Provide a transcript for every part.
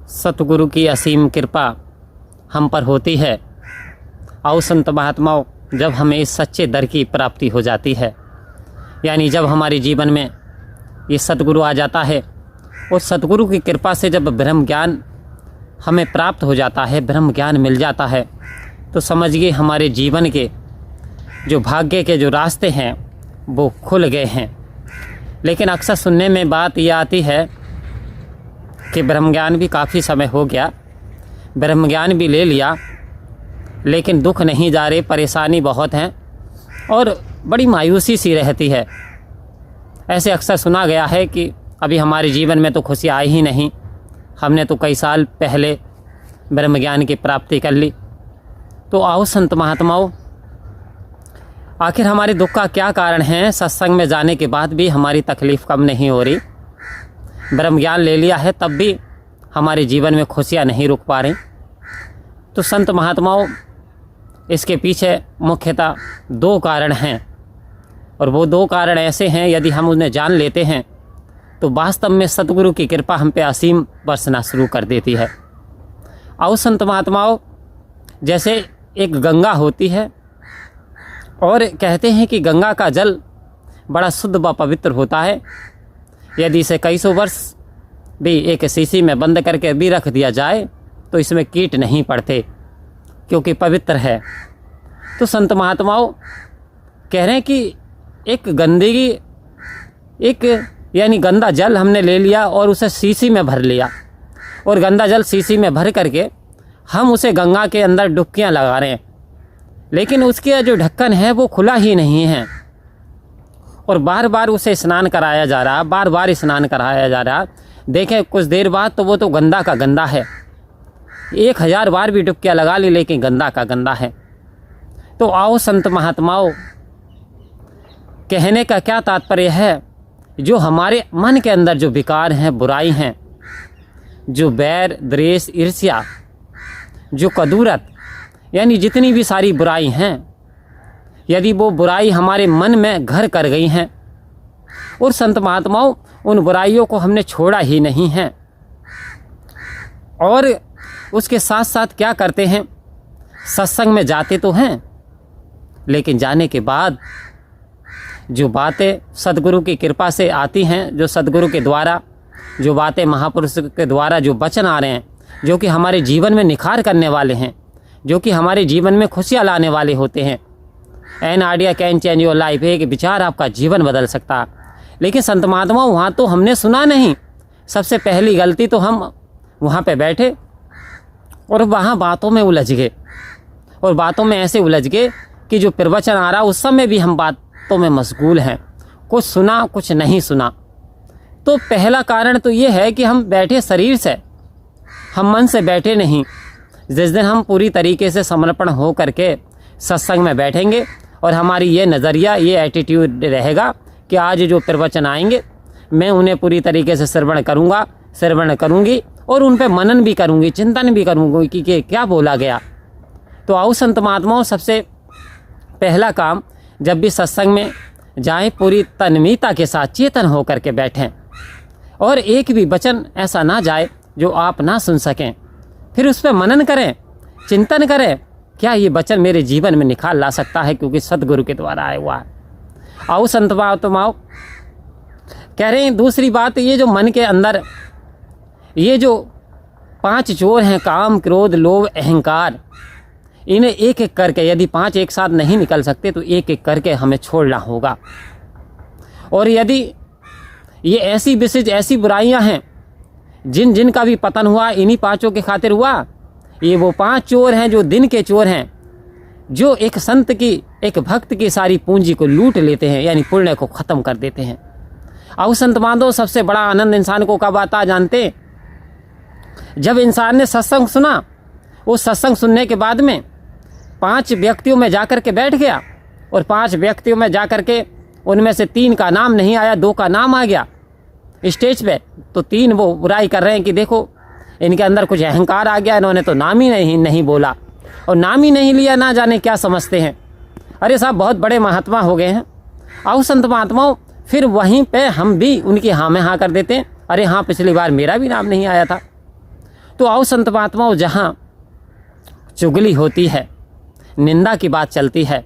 सतगुरु की असीम कृपा हम पर होती है। आओ संत महात्माओं, जब हमें इस सच्चे दर की प्राप्ति हो जाती है, यानी जब हमारे जीवन में ये सतगुरु आ जाता है और सतगुरु की कृपा से जब ब्रह्म ज्ञान हमें प्राप्त हो जाता है, ब्रह्म ज्ञान मिल जाता है, तो समझिए हमारे जीवन के जो भाग्य के जो रास्ते हैं वो खुल गए हैं। लेकिन अक्सर सुनने में बात ये आती है कि ब्रह्म ज्ञान भी काफ़ी समय हो गया, ब्रह्म ज्ञान भी ले लिया, लेकिन दुख नहीं जा रहे, परेशानी बहुत हैं और बड़ी मायूसी सी रहती है। ऐसे अक्सर सुना गया है कि अभी हमारे जीवन में तो खुशी आई ही नहीं, हमने तो कई साल पहले ब्रह्म ज्ञान की प्राप्ति कर ली। तो आओ संत महात्माओं, आखिर हमारे दुख का क्या कारण है? सत्संग में जाने के बाद भी हमारी तकलीफ़ कम नहीं हो रही, ब्रह्म ज्ञान ले लिया है तब भी हमारे जीवन में खुशियाँ नहीं रुक पा रही। तो संत महात्माओं, इसके पीछे मुख्यतः दो कारण हैं, और वो दो कारण ऐसे हैं, यदि हम उन्हें जान लेते हैं तो वास्तव में सतगुरु की कृपा हम पे असीम बरसना शुरू कर देती है। आओ संत महात्माओं, जैसे एक गंगा होती है और कहते हैं कि गंगा का जल बड़ा शुद्ध व पवित्र होता है। यदि इसे कई सौ वर्ष भी एक शीशी में बंद करके भी रख दिया जाए तो इसमें कीट नहीं पड़ते, क्योंकि पवित्र है। तो संत महात्माओं कह रहे हैं कि एक गंदगी, एक यानी गंदा जल हमने ले लिया और उसे शीशी में भर लिया, और गंदा जल शीशी में भर करके हम उसे गंगा के अंदर डुबकियां लगा रहे हैं, लेकिन उसके जो ढक्कन है वो खुला ही नहीं है, और बार बार उसे स्नान कराया जा रहा, बार बार स्नान कराया जा रहा। देखें कुछ देर बाद तो वो तो गंदा का गंदा है, 1000 बार भी डुबकियां लगा ली लेकिन गंदा का गंदा है। तो आओ संत महात्माओं, कहने का क्या तात्पर्य है, जो हमारे मन के अंदर जो विकार हैं, बुराई हैं, जो बैर, द्वेष, ईर्ष्या, जो कदूरत, यानी जितनी भी सारी बुराई हैं, यदि वो बुराई हमारे मन में घर कर गई हैं और संत महात्माओं उन बुराइयों को हमने छोड़ा ही नहीं है, और उसके साथ साथ क्या करते हैं, सत्संग में जाते तो हैं, लेकिन जाने के बाद जो बातें सद्गुरु की कृपा से आती हैं, जो सद्गुरु के द्वारा जो बातें, महापुरुष के द्वारा जो वचन आ रहे हैं, जो कि हमारे जीवन में निखार करने वाले हैं, जो कि हमारे जीवन में खुशियाँ लाने वाले होते हैं। An idea can change your life, एक विचार आपका जीवन बदल सकता। लेकिन संत महात्मा वहाँ तो हमने सुना नहीं। सबसे पहली गलती तो हम वहाँ पे बैठे और वहाँ बातों में उलझ गए, और बातों में ऐसे उलझ गए कि जो प्रवचन आ रहा उस समय भी हम बातों में मशगूल हैं, कुछ सुना कुछ नहीं सुना। तो पहला कारण तो ये है कि हम बैठे शरीर से, हम मन से बैठे नहीं। जिस दिन हम पूरी तरीके से समर्पण हो करके सत्संग में बैठेंगे और हमारी ये नज़रिया, ये एटीट्यूड रहेगा कि आज जो प्रवचन आएंगे मैं उन्हें पूरी तरीके से श्रवण करूँगा, श्रवण करूँगी और उन पर मनन भी करूँगी, चिंतन भी करूँगी कि क्या बोला गया। तो आओ संत महात्माओं, सबसे पहला काम, जब भी सत्संग में जाएं पूरी तन्मयता के साथ चेतन होकर के बैठें, और एक भी वचन ऐसा ना जाए जो आप ना सुन सकें। फिर उस पर मनन करें, चिंतन करें, क्या ये वचन मेरे जीवन में निखार ला सकता है, क्योंकि सद्गुरु के द्वारा आया हुआ है। आओ संत महात्माओं, कह रहे हैं दूसरी बात, ये जो मन के अंदर ये जो 5 चोर हैं, काम, क्रोध, लोभ, अहंकार, इन्हें एक एक करके, यदि 5 एक साथ नहीं निकल सकते तो एक एक करके हमें छोड़ना होगा। और यदि ये ऐसी विशेष ऐसी बुराइयां हैं जिन जिन का भी पतन हुआ इन्हीं 5 के खातिर हुआ। ये वो 5 चोर हैं जो दिन के चोर हैं, जो एक संत की, एक भक्त की सारी पूंजी को लूट लेते हैं, यानी पुण्य को ख़त्म कर देते हैं। आओ संत माधव, सबसे बड़ा आनंद इंसान को कब आता जानते? जब इंसान ने सत्संग सुना, उस सत्संग सुनने के बाद में 5 व्यक्तियों में जाकर के बैठ गया, और 5 व्यक्तियों में जाकर के उनमें से 3 का नाम नहीं आया, 2 का नाम आ गया स्टेज पे, तो 3 वो बुराई कर रहे हैं कि देखो इनके अंदर कुछ अहंकार आ गया, इन्होंने तो नाम ही नहीं बोला, और नाम ही नहीं लिया, ना जाने क्या समझते हैं। अरे साहब, बहुत बड़े महात्मा हो गए हैं। आओ संत महात्माओं, फिर वहीं पे हम भी उनकी हाँ में हाँ कर देते हैं, अरे हाँ पिछली बार मेरा भी नाम नहीं आया था। तो आओ संत महात्माओं, जहाँ चुगली होती है, निंदा की बात चलती है,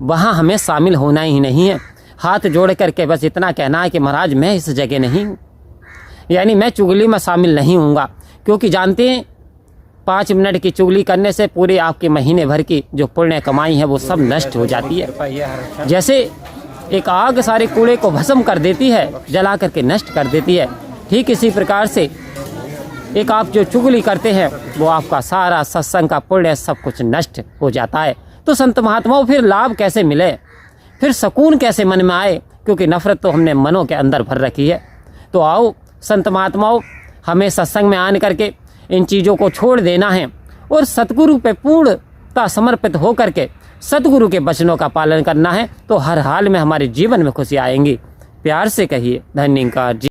वहाँ हमें शामिल होना ही नहीं है। हाथ जोड़ करके बस इतना कहना है कि महाराज मैं इस जगह नहीं हूँ, यानी मैं चुगली में शामिल नहीं हूँगा। क्योंकि जानते हैं 5 मिनट की चुगली करने से पूरे आपके महीने भर की जो पुण्य कमाई है वो सब नष्ट हो जाती है। जैसे एक आग सारे कूड़े को भस्म कर देती है, जला करके नष्ट कर देती है, ठीक इसी प्रकार से एक आप जो चुगली करते हैं वो आपका सारा सत्संग का पुण्य सब कुछ नष्ट हो जाता है। तो संत महात्माओं फिर लाभ कैसे मिले, फिर सुकून कैसे मन में आए, क्योंकि नफरत तो हमने मनों के अंदर भर रखी है। तो आओ संत महात्माओं, हमें सत्संग में आन करके इन चीज़ों को छोड़ देना है और सतगुरु पे पूर्णता समर्पित हो करके सतगुरु के वचनों का पालन करना है। तो हर हाल में हमारे जीवन में खुशी आएंगी। प्यार से कहिए धन्यवाद जी।